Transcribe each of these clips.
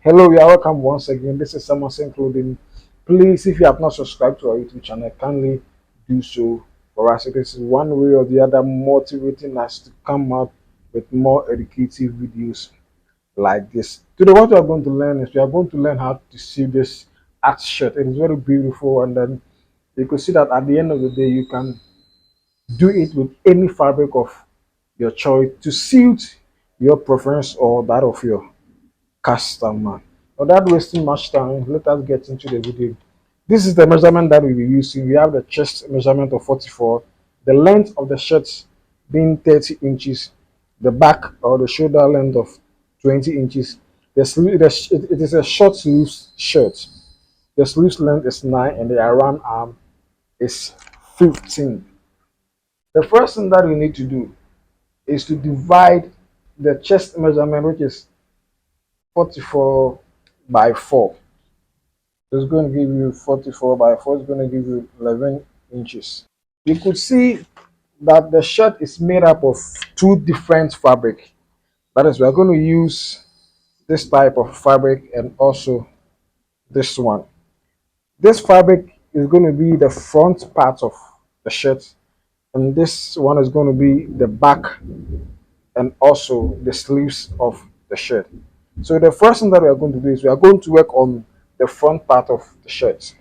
Hello, you are welcome once again. This is Samuel Clothing. Please, if you have not subscribed to our YouTube channel, kindly do so for us. It is one way or the other motivating us to come out with more educative videos like this. Today, what we are going to learn is we are going to learn how to sew this art shirt. It is very beautiful, and then you can see that at the end of the day, you can do it with any fabric of your choice to suit your preference or that of your customer. Without wasting much time, let us get into the video. This is the measurement that we'll be using. We have the chest measurement of 44, the length of the shirt being 30 inches, the back or the shoulder length of 20 inches. It is a short sleeve shirt. The sleeve length is 9 and the around arm is 15. The first thing that we need to do is to divide the chest measurement, which is 44 by 4. It's going to give you 44 by 4. It's going to give you 11 inches. You could see that the shirt is made up of two different fabric. That is, we are going to use this type of fabric and also this one. This fabric is going to be the front part of the shirt, and this one is going to be the back and also the sleeves of the shirt. So the first thing that we are going to do is we are going to work on the front part of the shirt.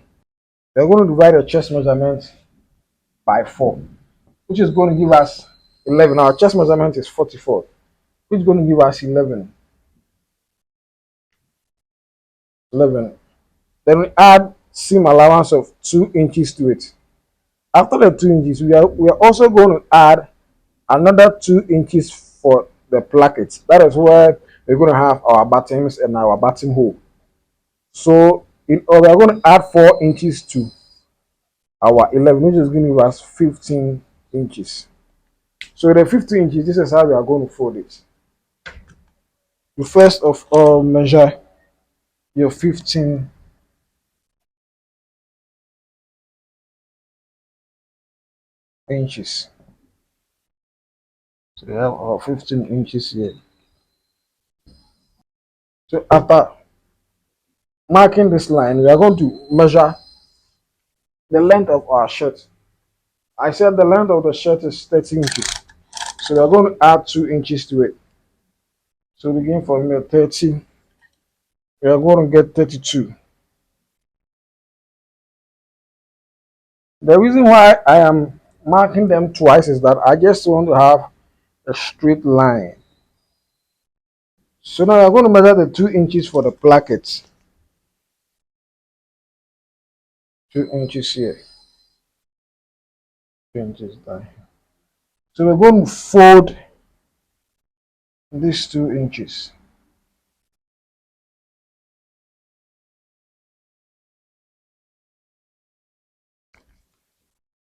We are going to divide the chest measurement by 4, which is going to give us 11. Our chest measurement is 44, which is going to give us 11. 11. Then we add seam allowance of 2 inches to it. After the 2 inches, we are also going to add another 2 inches for the placket. That is where we're going to have our buttons and our button hole. So we are going to add 4 inches to our 11, which is going to give us 15 inches. So the 15 inches, this is how we are going to fold it. You first of all measure your 15 inches. So we have our 15 inches here. So after marking this line, we are going to measure the length of our shirt. I said the length of the shirt is 30 inches. So we are going to add 2 inches to it. So begin from here 30. We are going to get 32. The reason why I am marking them twice is that I just want to have a straight line. So now I'm going to measure the 2 inches for the placket. 2 inches here. 2 inches down. So we're going to fold these 2 inches.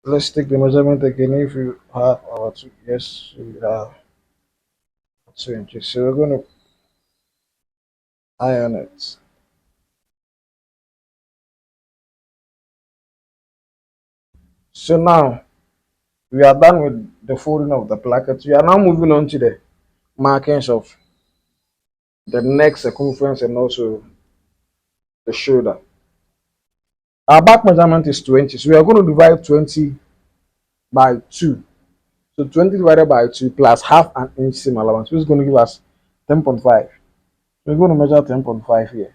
Let's take the measurement again. If you have our 2, yes, we have 2 inches. So we're going to iron it. So now we are done with the folding of the placket. We are now moving on to the markings of the neck circumference and also the shoulder. Our back measurement is 20. So we are going to divide 20 by 2. So 20 divided by 2 plus half an inch seam allowance, which is going to give us 10.5. We're going to measure 10.5 here.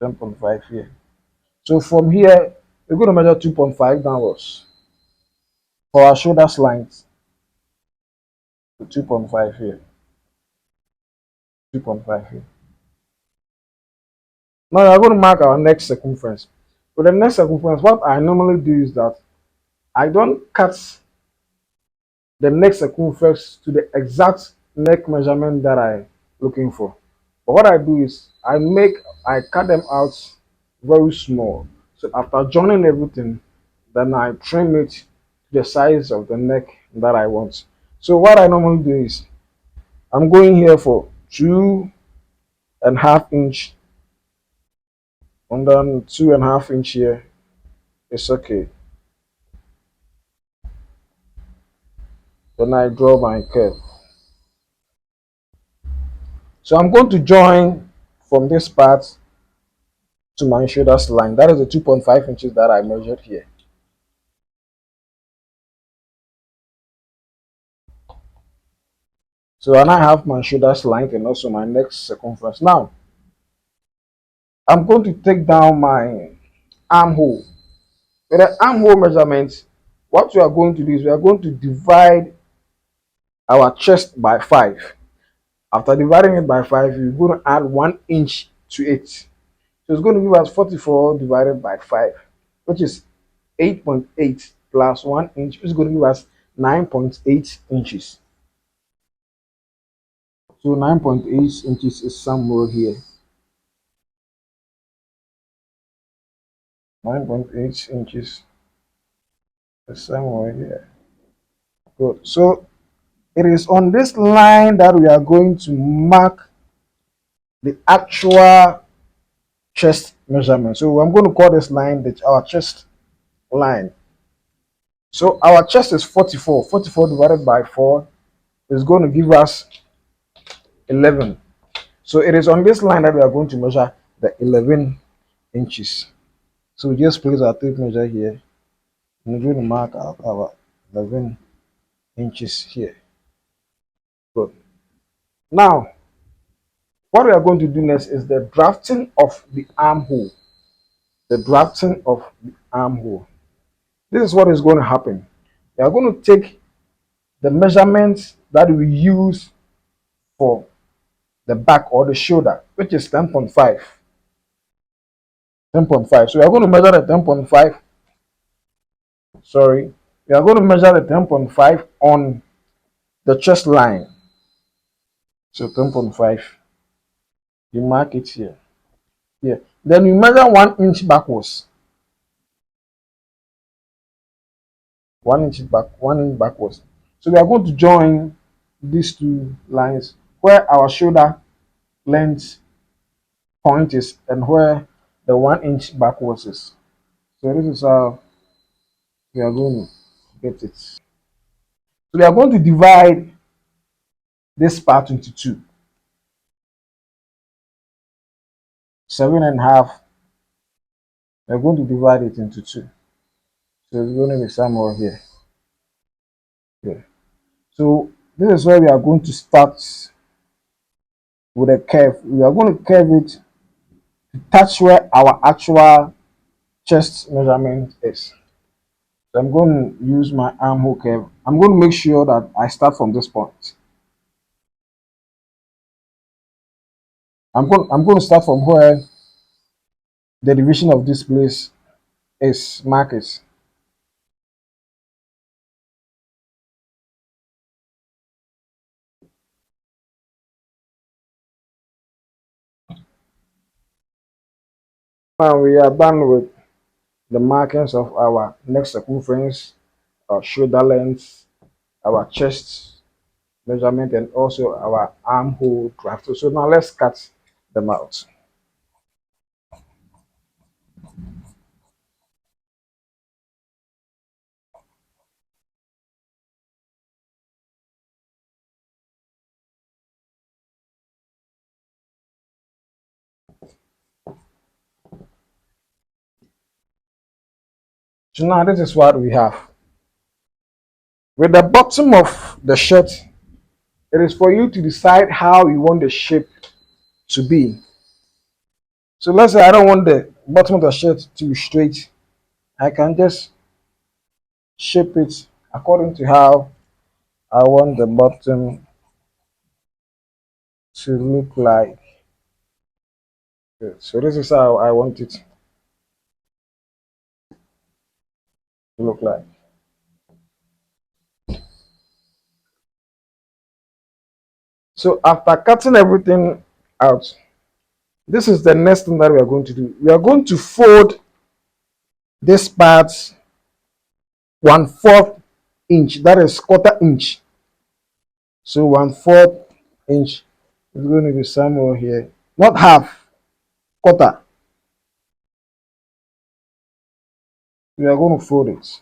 10.5 here. So from here, we're going to measure 2.5 downwards for our shoulder lines. 2.5 here. 2.5 here. Now we're going to mark our neck circumference. For the neck circumference, what I normally do is that I don't cut the neck circumference to the exact neck measurement that I'm looking for. But what I do is I cut them out very small. So after joining everything, then I trim it to the size of the neck that I want. So what I normally do is I'm going here for 2.5 inch, and then 2.5 inch here. It's okay. Then I draw my curve. So I'm going to join from this part to my shoulders line. That is the 2.5 inches that I measured here. So and I have my shoulders length and also my neck circumference. Now I'm going to take down my armhole. With the armhole measurement, what we are going to do is we are going to divide our chest by 5. After dividing it by 5, you're going to add 1 inch to it. So it's going to give us 44 divided by 5, which is 8.8 plus 1 inch, which is going to give us 9.8 inches. So 9.8 inches is somewhere here. 9.8 inches is somewhere here. Good. So it is on this line that we are going to mark the actual chest measurement. So I'm going to call this line our chest line. So our chest is 44. 44 divided by 4 is going to give us 11. So it is on this line that we are going to measure the 11 inches. So just place our tape measure here. And we're going to mark out our 11 inches here. Good. Now, what we are going to do next is the drafting of the armhole. The drafting of the armhole. This is what is going to happen. We are going to take the measurements that we use for the back or the shoulder, which is 10.5. 10.5. So we are going to measure the 10.5. Sorry. We are going to measure the 10.5 on the chest line. So 10.5. You mark it here. Here. Then you measure 1 inch backwards. 1 inch back, 1 inch backwards. So we are going to join these two lines where our shoulder length point is and where the 1 inch backwards is. So this is how we are going to get it. So we are going to divide this part into two. 7.5. We're going to divide it into two. So it's going to be somewhere here. Here. So this is where we are going to start with a curve. We are going to curve it to touch where our actual chest measurement is. So I'm going to use my armhole curve. I'm going to make sure that I start from this point. I'm going to start from where the division of this place is marked. Now we are done with the markings of our neck circumference, our shoulder length, our chest measurement, and also our armhole draft. So now let's cut them out. So now this is what we have. With the bottom of the shirt, it is for you to decide how you want the shape to be. So let's say I don't want the bottom of the shirt to be straight. I can just shape it according to how I want the bottom to look like. So this is how I want it to look like. So after cutting everything out, this is the next thing that we are going to do. We are going to fold this part 1/4 inch. That is quarter inch. So 1/4 inch is going to be somewhere here. Not half, quarter. We are going to fold it.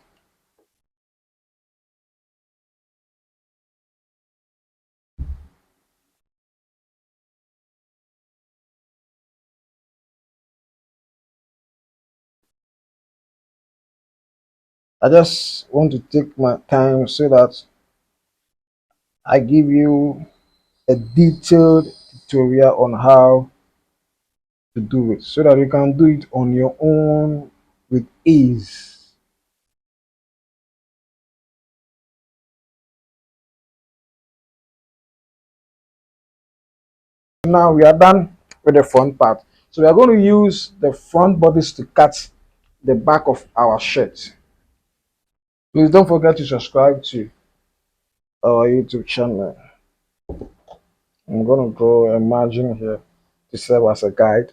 I just want to take my time so that I give you a detailed tutorial on how to do it so that you can do it on your own with ease. Now we are done with the front part. So we are going to use the front bodies to cut the back of our shirt. Please don't forget to subscribe to our YouTube channel. I'm going to draw a margin here to serve as a guide.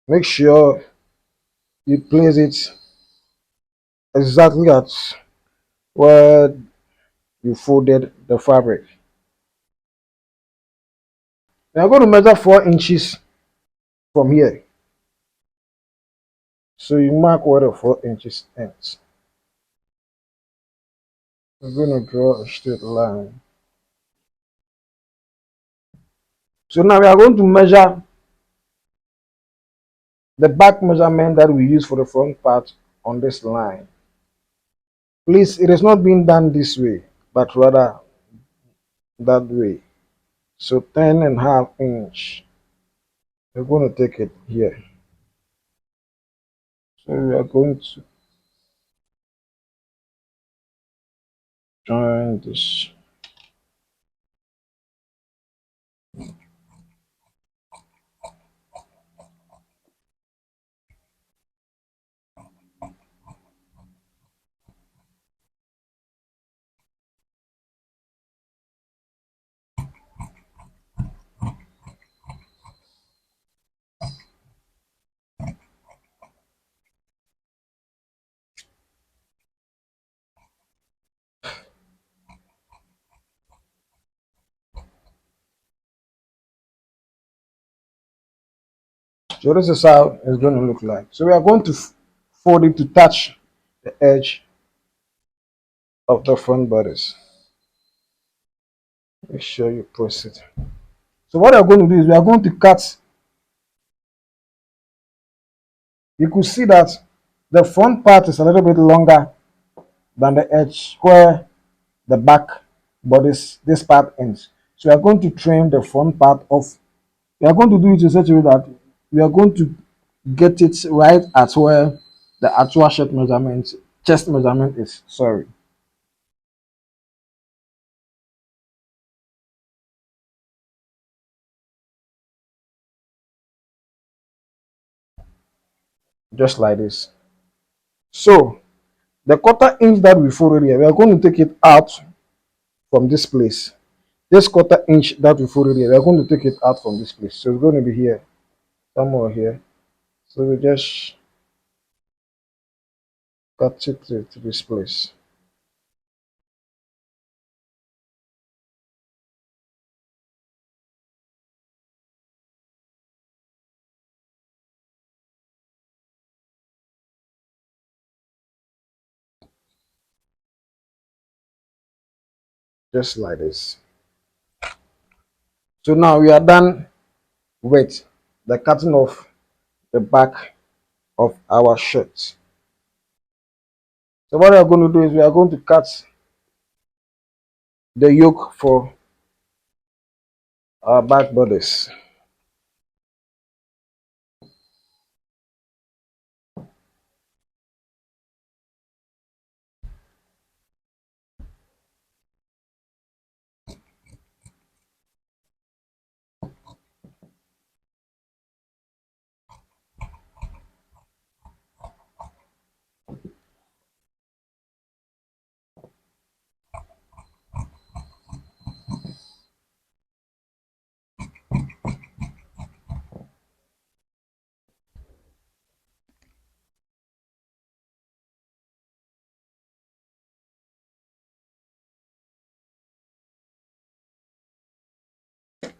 Make sure you place it exactly at where you folded the fabric. We are going to measure 4 inches from here. So you mark where the 4 inches ends. We're going to draw a straight line. So now we are going to measure the back measurement that we use for the front part on this line. Please, it is not being done this way, but rather that way. So 10.5 inch. We're going to take it here. So we are going to join this. So this is how it's going to look like. So we are going to fold it to touch the edge of the front bodies. Make sure you press it. So what we are going to do is we are going to cut. You could see that the front part is a little bit longer than the edge where the back bodies this part ends. So we are going to trim the front part off. We are going to do it in such a way that we are going to get it right at where the actual shirt measurement, chest measurement is. Sorry. Just like this. So the 1/4 inch that we folded here, we are going to take it out from this place. This 1/4 inch that we folded here, we are going to take it out from this place. So it's going to be here, somewhere here. So we just cut it to this place. Just like this. So now we are done with the cutting of the back of our shirt. So what we are going to do is we are going to cut the yoke for our back bodies.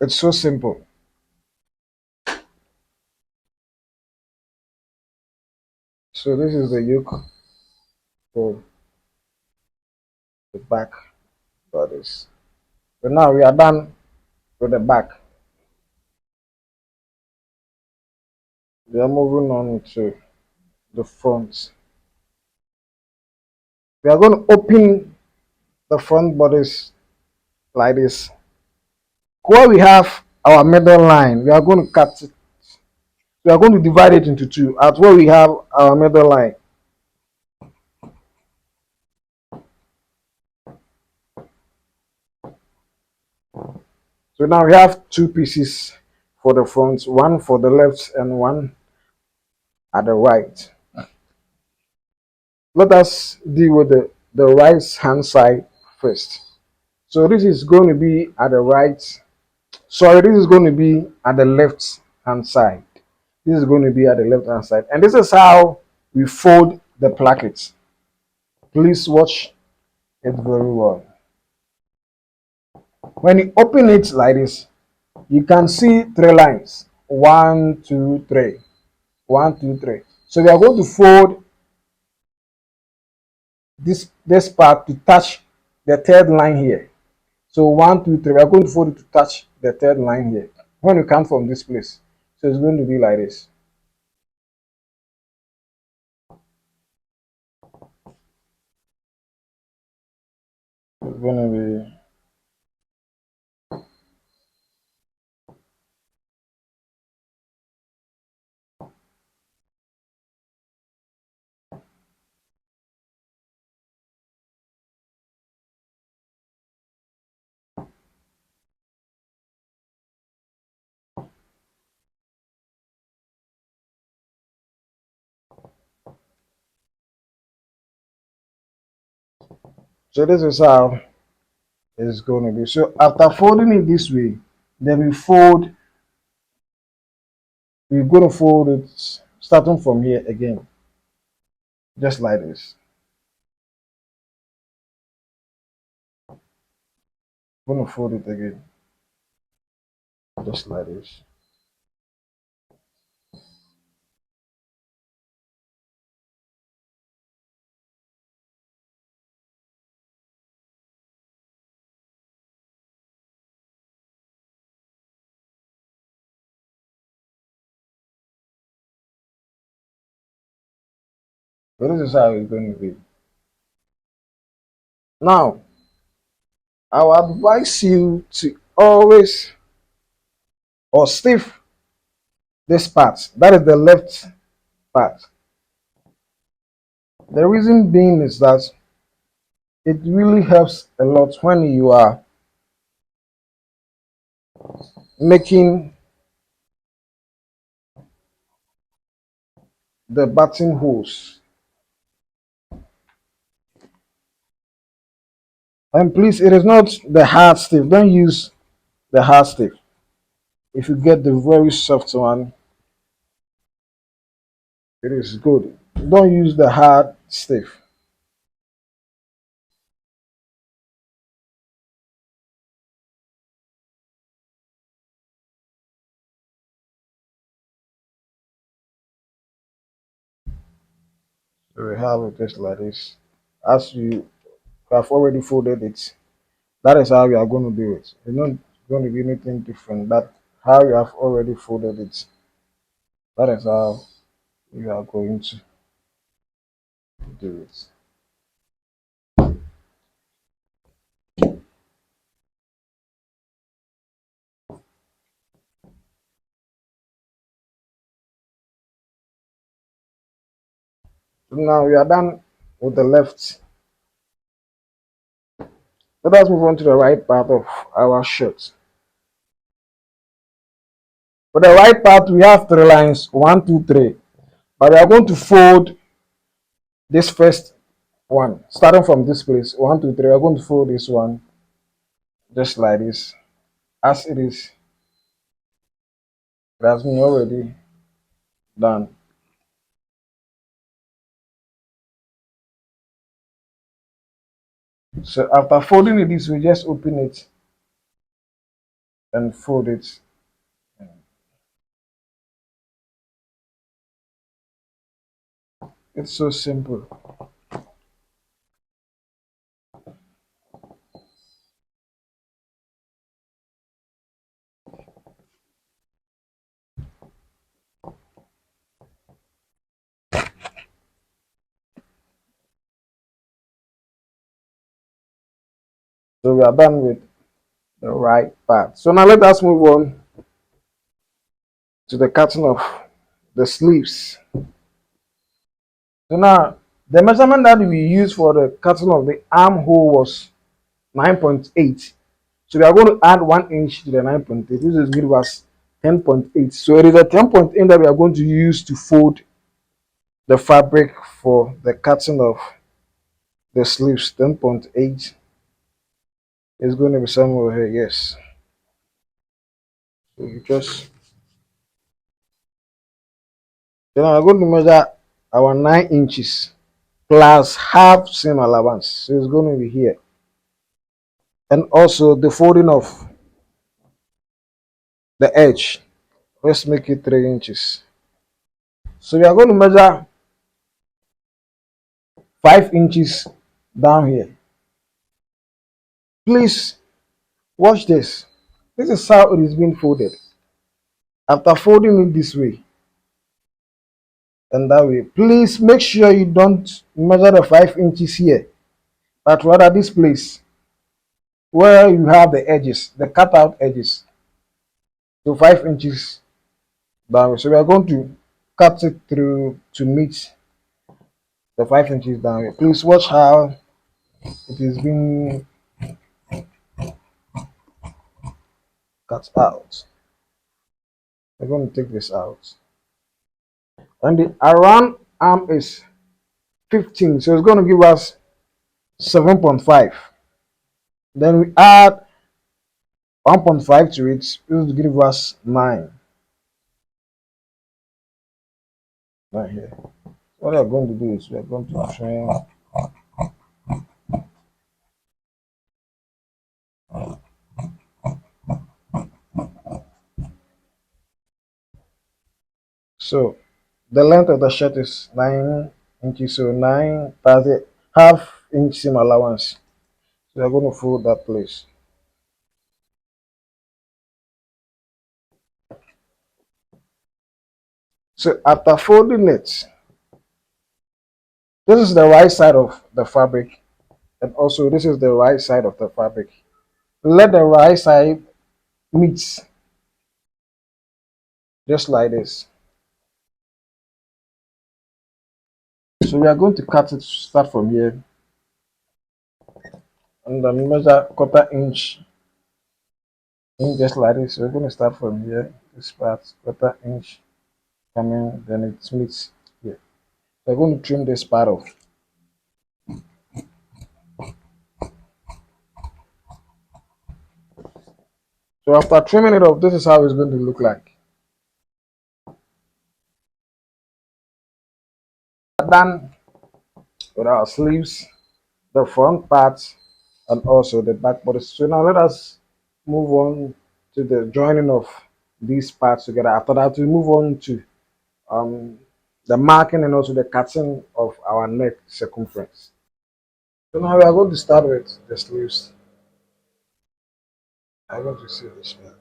It's so simple. So this is the yoke for the back bodies. So now we are done to the back. We are moving on to the front. We are going to open the front bodies like this. Where we have our middle line, we are going to cut it. We are going to divide it into two. At where we have our middle line, so now we have two pieces for the front, one for the left and one at the right. Let us deal with the right hand side first. So this is going to be at the right, sorry, this is going to be at the left hand side. This is going to be at the left hand side. And this is how we fold the plackets. Please watch it very well. When you open it like this, you can see three lines. One, two, three. One, two, three. So we are going to fold this part to touch the third line here. So one, two, three. We are going to fold it to touch the third line here. When you come from this place, so it's going to be like this. It's going to be. So this is how it's going to be. So after folding it this way, then we're going to fold it starting from here again, just like this. I'm going to fold it again, just like this. So this is how it's going to be. Now, I would advise you to always or stiff this part. That is the left part. The reason being is that it really helps a lot when you are making the buttonholes. And please, it is not the hard stiff. Don't use the hard stiff. If you get the very soft one, it is good. Don't use the hard stiff. So we have it just like this. As you have already folded it, that is how you are going to do it. It's not going to be anything different. That how you have already folded it. That is how you are going to do it. So now we are done with the left. Let us move on to the right part of our shirt. For the right part, we have three lines, one, two, three. But we are going to fold this first one, starting from this place, one, two, three. We are going to fold this one just like this, as it is. It has been already done. So after folding it this way, just open it and fold it. It's so simple. So we are done with the right part. So now let us move on to the cutting of the sleeves. So now the measurement that we used for the cutting of the armhole was 9.8. So we are going to add 1 inch to the 9.8, which is give us 10.8. So it is a 10.8 that we are going to use to fold the fabric for the cutting of the sleeves. 10.8 is going to be somewhere here, yes. So you just then I'm going to measure our 9 inches plus half seam allowance. So it's going to be here. And also the folding of the edge. Let's make it 3 inches. So we are going to measure 5 inches down here. Please watch this. This is how it is being folded. After folding it this way and that way, please make sure you don't measure the 5 inches here, but rather this place where you have the edges, the cut out edges. So 5 inches down. So we are going to cut it through to meet the 5 inches down here. Please watch how it is being cut out. We're going to take this out. And the around arm is 15, so it's going to give us 7.5. Then we add 1.5 to it, it will give us 9. Right here. What we are going to do is we are going to trim. So the length of the shirt is 9 inches, so 9 plus a half-inch seam allowance. So we are going to fold that place. So after folding it, this is the right side of the fabric, and also this is the right side of the fabric. Let the right side meet just like this. So we are going to cut it, start from here, and then measure quarter inch in just like this. So we're going to start from here, this part, quarter inch coming, then it meets here. We're going to trim this part off. So after trimming it off, this is how it's going to look like. Done with our sleeves, the front part, and also the back body. So now let us move on to the joining of these parts together. After that, we move on to um, the marking and also the cutting of our neck circumference. So now we are going to start with the sleeves. I'm going to see this one.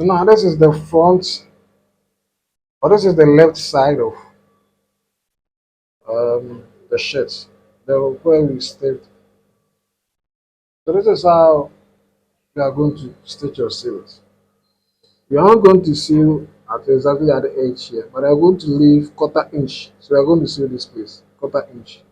So now this is the front, or this is the left side of the shirt, the where we stitched. So this is how we are going to stitch your seams. We are not going to sew at exactly at the edge here, but I'm going to leave quarter inch. So we are going to sew this place, quarter inch.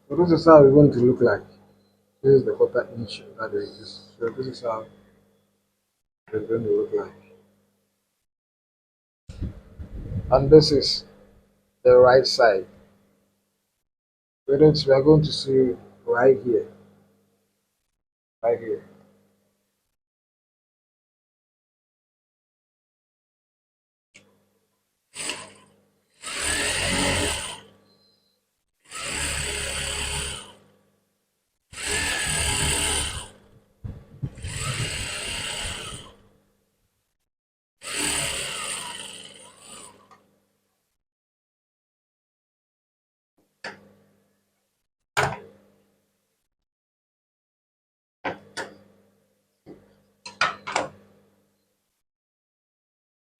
So this is how it's going to look like. This is the quarter inch that we use. So this is how it's going to look like. And this is the right side. We are going to see right here, right here.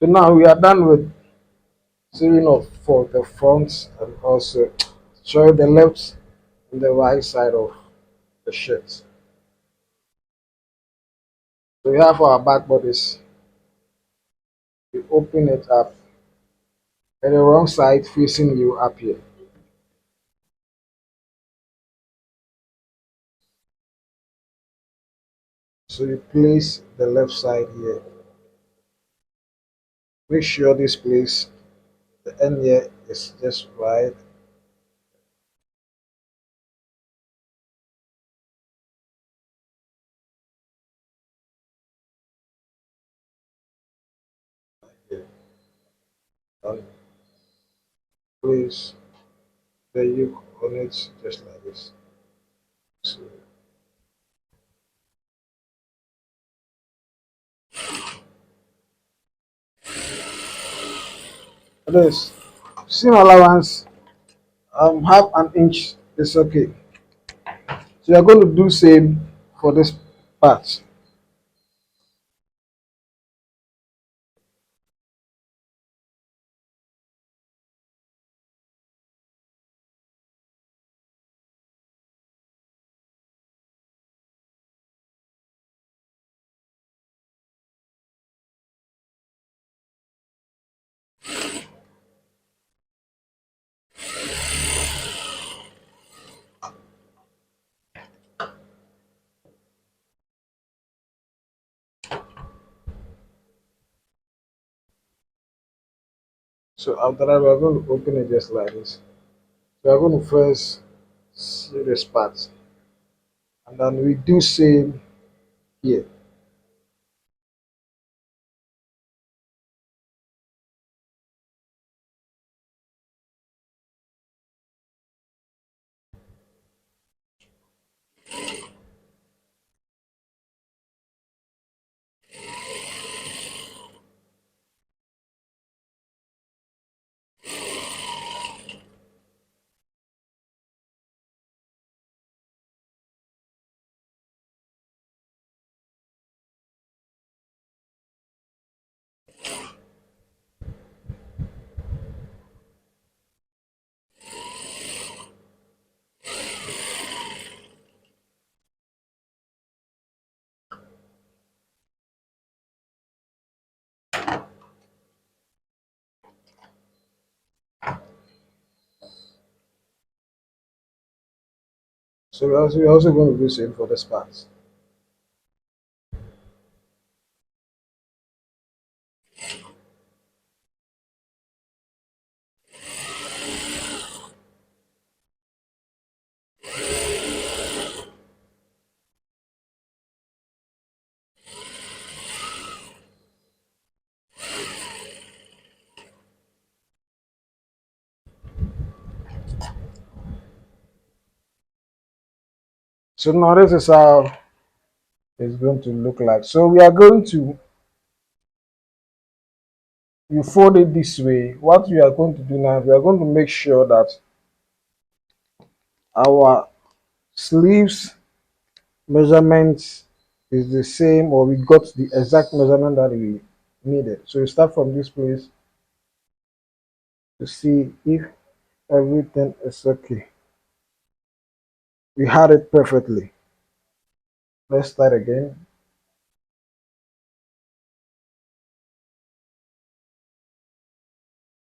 So now we are done with sealing of for the front and also show the left and the right side of the shirt. So we have our back bodies. We open it up and the wrong side facing you up here. So you place the left side here. Make sure this place, the end here is just right. Here. And place the yoke on it just like this. So this seam allowance, half an inch is okay. So you're going to do same for this part. So after that, we're going to open it just like this. So we're going to first see this part, and then we do same here. So we're also going to do same for this part. So now this is how it's going to look like. So we are going to, you fold it this way. What we are going to do now, we are going to make sure that our sleeves measurement is the same, or we got the exact measurement that we needed. So we start from this place to see if everything is okay. We had it perfectly. Let's start again.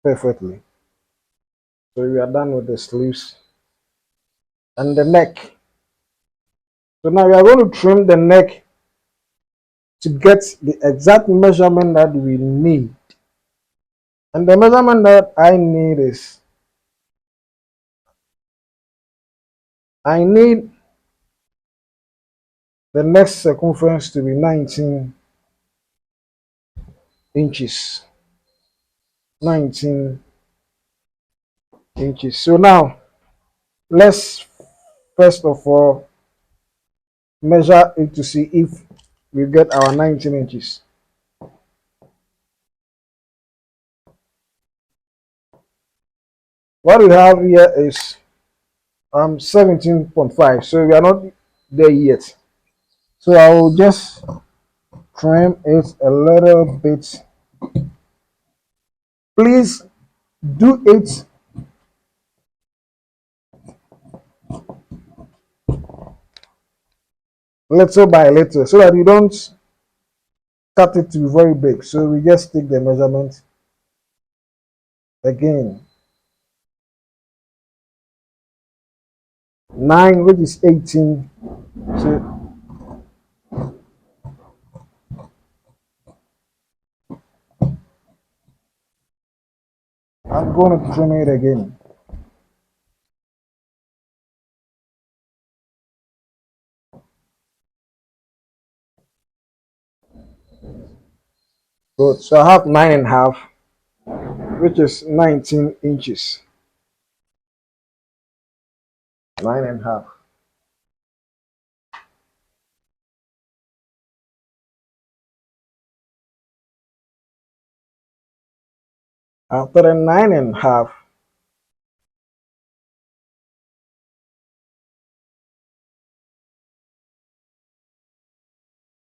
Perfectly. So we are done with the sleeves. and the neck. So now we are going to trim the neck to get the exact measurement that we need. And the measurement that I need is, I need the neck circumference to be 19 inches. 19 inches. So now let's first of all measure it to see if we get our 19 inches. What we have here is 17.5, so we are not there yet. So I will just trim it a little bit. Please do it little by little so that you don't cut it to be very big. So we just take the measurement again. 9, which is 18. So I'm going to trim it again. Good. So I have 9.5, which is 19 inches. 9.5. After the 9.5,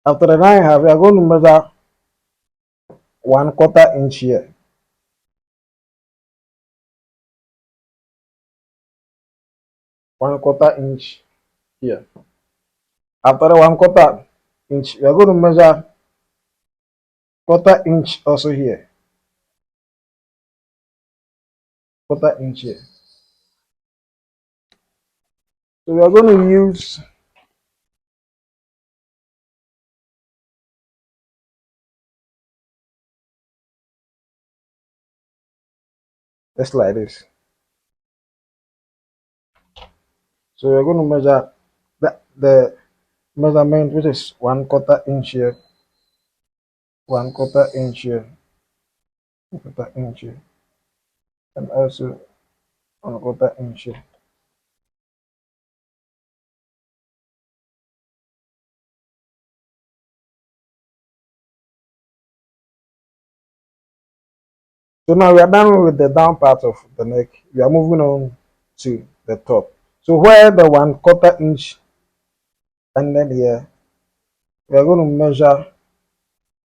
after the 9.5, we are going to measure 1/4 inch here. 1/4 inch here. After the 1/4 inch, we are going to measure 1/4 inch also here. 1/4 inch here. So we are going to use just like this. So we're going to measure the measurement, which is 1/4 inch here, 1/4 inch here, 1/4 inch here, and also 1/4 inch here. So now we are done with the down part of the neck. We are moving on to the top. So where the 1/4 inch ended here, we are going to measure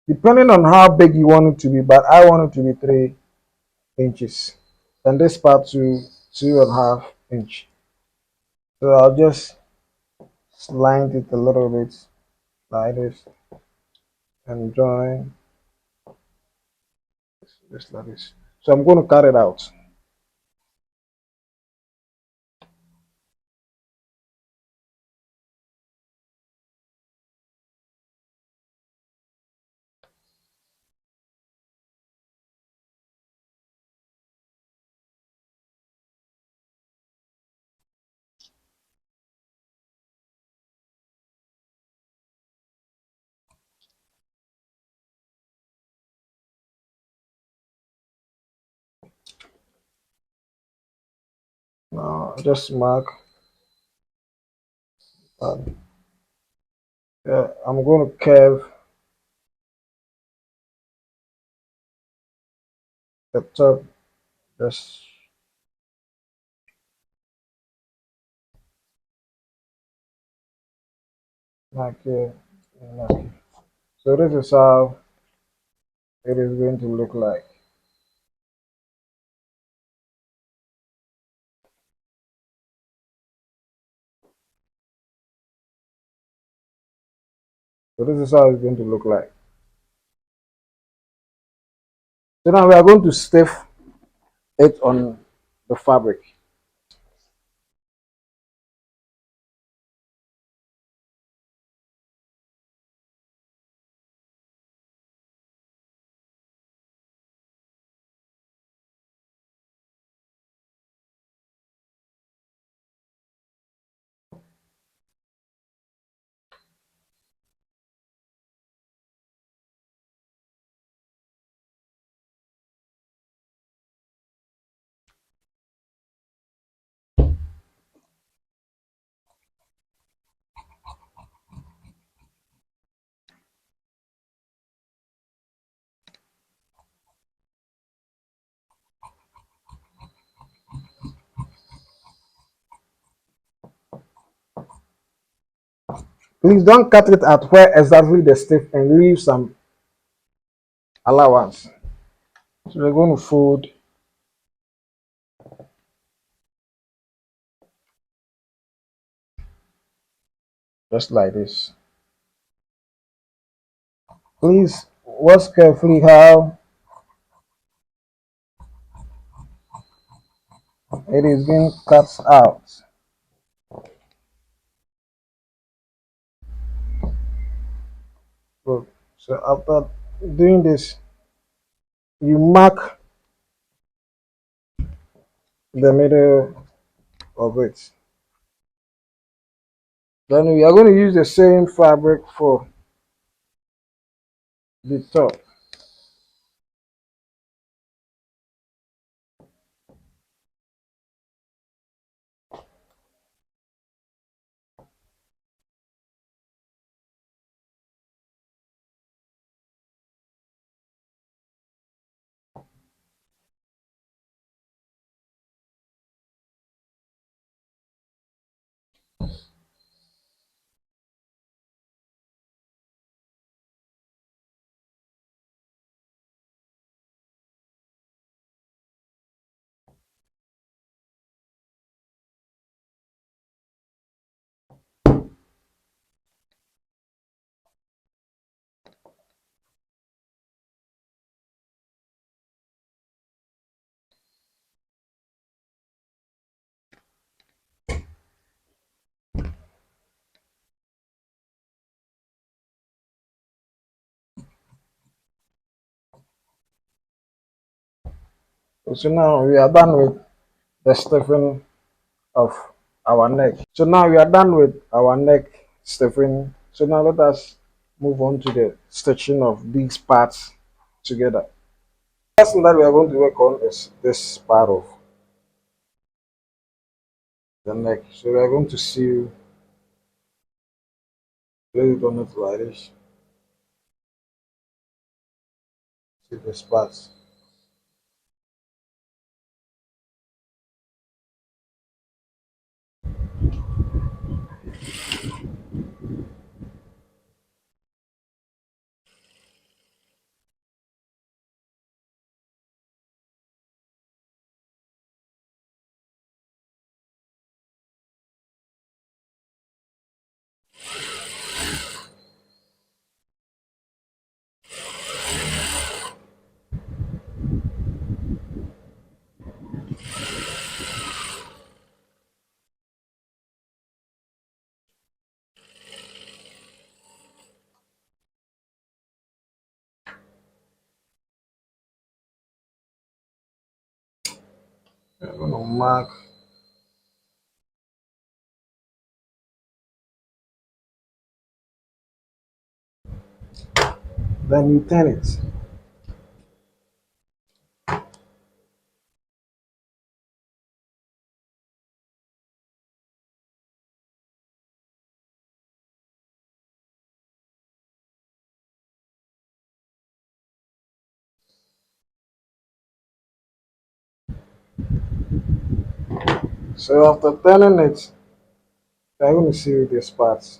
depending on how big you want it to be, but I want it to be 3 inches. And this part to 2.5 inch. So I'll just slant it a little bit like this and join this like this. So I'm going to cut it out. Now just mark. I'm going to curve the top. Just mark here. Mark here. So this is how it is going to look like. So this is how it's going to look like. So now we are going to stiff it on the fabric. Please don't cut it at where exactly the stiff and leave some allowance. So we're going to fold just like this. Please watch carefully how it is being cut out. So after doing this, you mark the middle of it. Then we are going to use the same fabric for the top. So now we are done with the stiffening of our neck. So now we are done with our neck stiffening. So now let us move on to the stitching of these parts together. First thing that we are going to work on is this part of the neck. So we are going to sew, place it on it like this. See this part. We are going to mark, then you turn it. So after turning it, we are going to sew this part.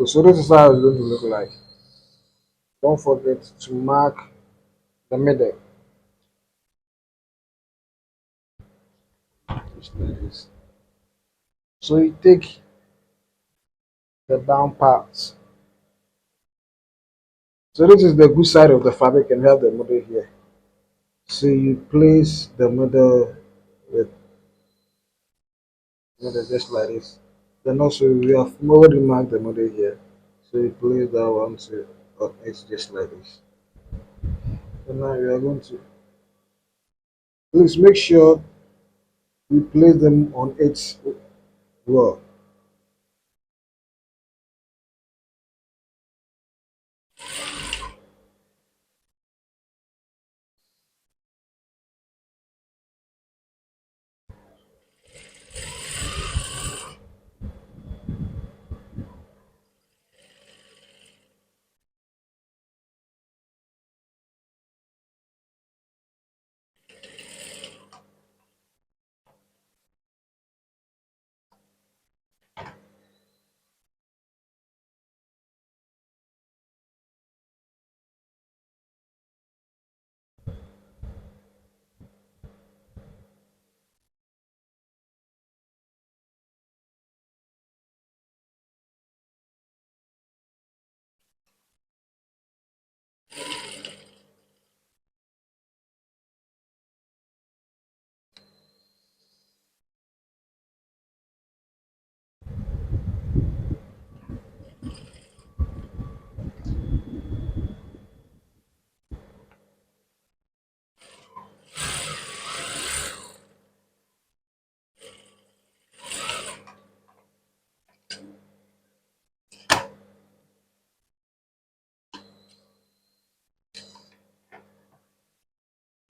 So this is how it's going to look like. Don't forget to mark the middle. Just like this. So you take the down part. So this is the good side of the fabric and we have the middle here. So you place the middle with middle just like this. Then also we have already marked the middle here. So you place that one to it's just like this. So now we are going to Please make sure you place them on it well.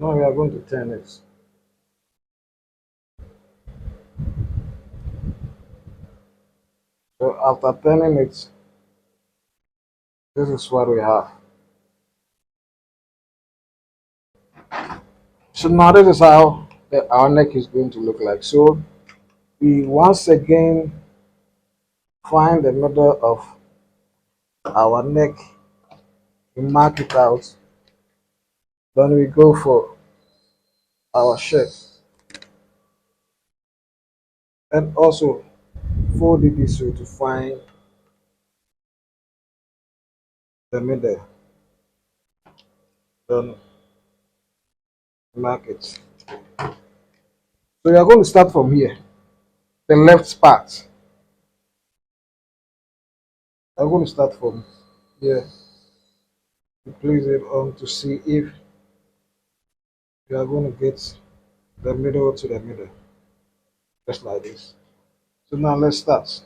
Now we are going to turn it. So after turning it, this is what we have. So now this is how our neck is going to look like. So we once again find the middle of our neck, we mark it out, then we go for our shirt and also fold it this way to find the middle, then mark it. So we are going to start from here, the left part. I'm going to start from here to place it on to see if we are going to get the middle to the middle, just like this. So now let's start.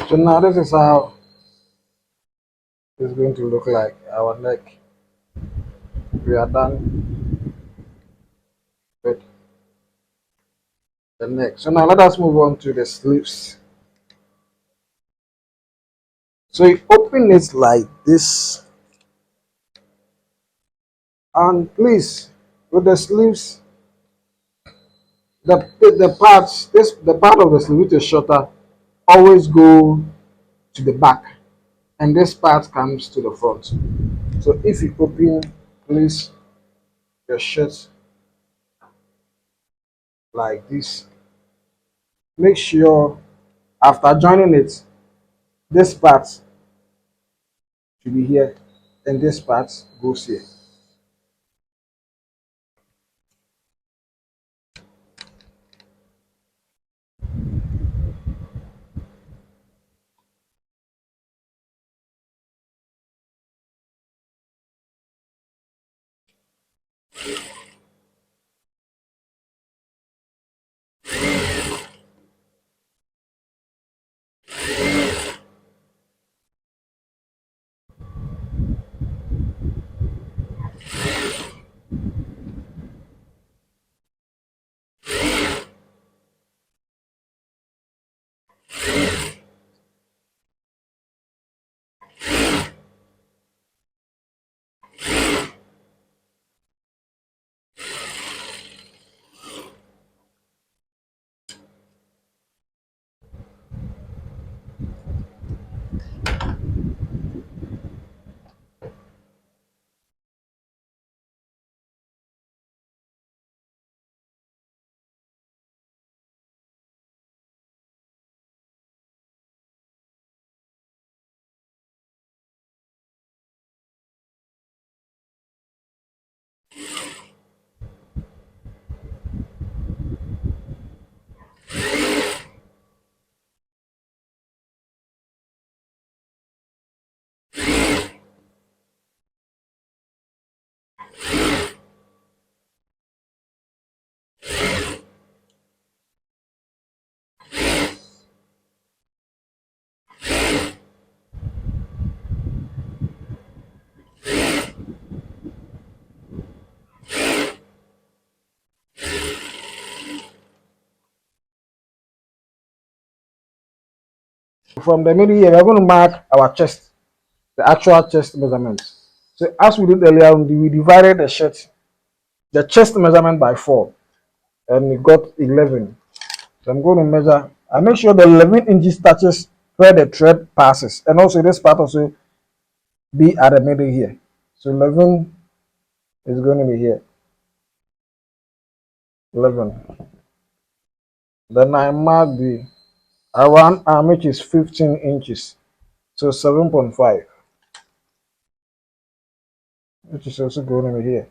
So now this is how it's going to look like our neck. We are done with the neck. So now let us move on to the sleeves. So you open it like this, and please, with the sleeves, the parts, the part of the sleeve which is shorter, always go to the back, and this part comes to the front. So if you open, please, your shirt like this, make sure after joining it, this part should be here, and this part goes here. From the middle here, we're going to mark our chest, the actual chest measurement. So as we did earlier, we divided the shirt, the chest measurement by 4, and we got 11. So I'm going to measure. I make sure the 11 inches touches where the thread passes, and also this part also be at the middle here. So 11 is going to be here. 11. Then I mark the around arm, which is 15 inches. So 7.5, which is also going to be here.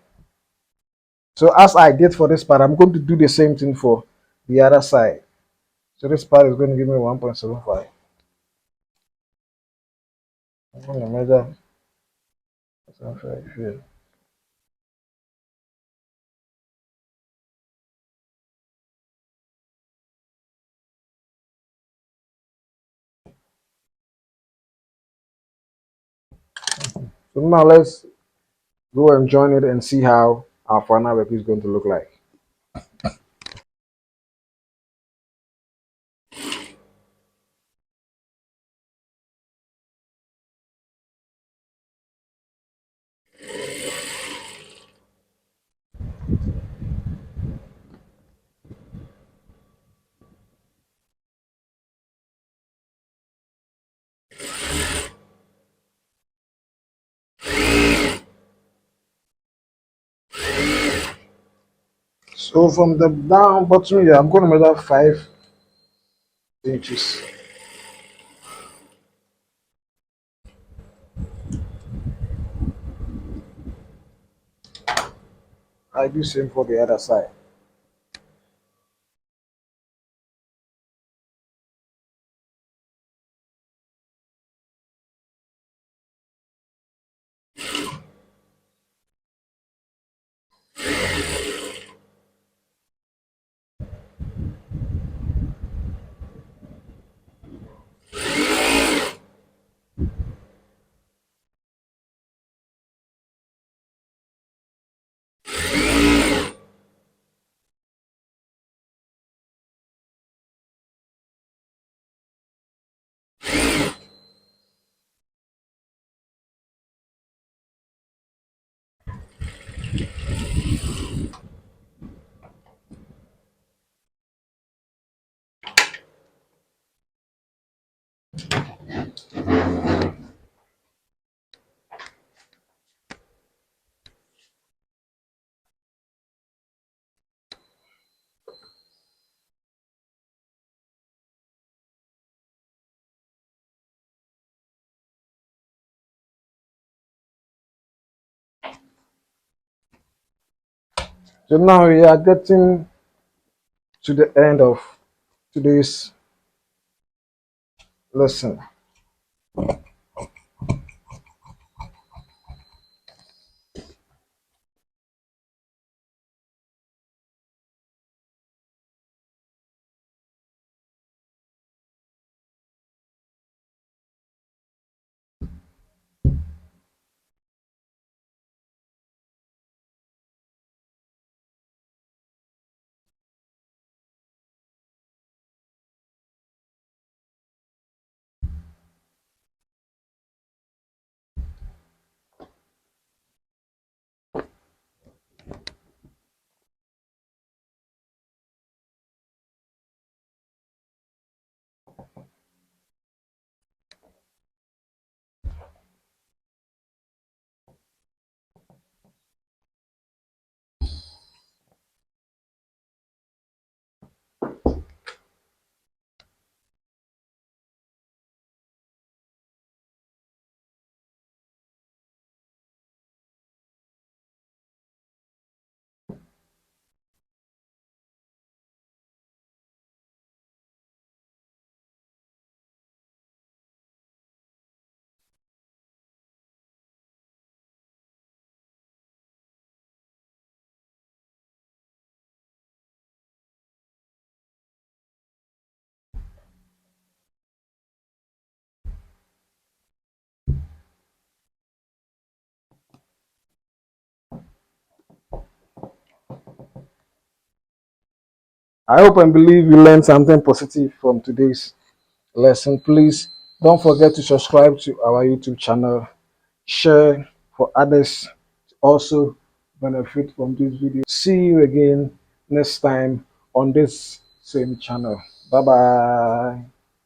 So as I did for this part, I'm going to do the same thing for the other side. So this part is going to give me 1.75. I'm going to measure 75 here. So now let's go and join it and see how our final work is going to look like. So from the down bottom here, I'm going to measure 5 inches. I do same for the other side. So now we are getting to the end of today's lesson. I hope and believe you learned something positive from today's lesson. Please don't forget to subscribe to our YouTube channel, share for others to also benefit from this video. See you again next time on this same channel. Bye bye.